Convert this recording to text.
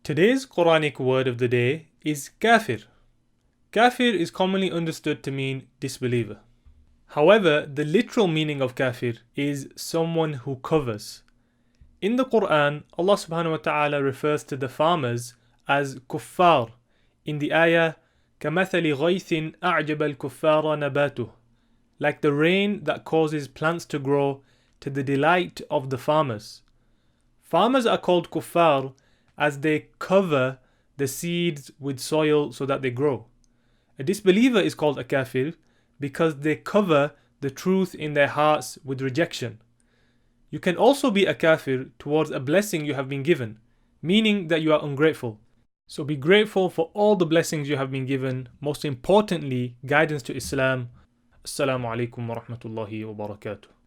Today's Quranic word of the day is Kafir. Kafir is commonly understood to mean disbeliever. However, the literal meaning of Kafir is someone who covers. In the Quran, Allah subhanahu wa ta'ala refers to the farmers as kuffar in the ayah كَمَثَلِ غَيْثٍ أَعْجَبَ الْكُفَّارَ نَبَاتُهُ, like the rain that causes plants to grow to the delight of the farmers. Farmers are called kuffar as they cover the seeds with soil so that they grow. A disbeliever is called a kafir because they cover the truth in their hearts with rejection. You can also be a kafir towards a blessing you have been given, meaning that you are ungrateful. So be grateful for all the blessings you have been given, most importantly, guidance to Islam. Assalamu alaikum wa rahmatullahi wa barakatuh.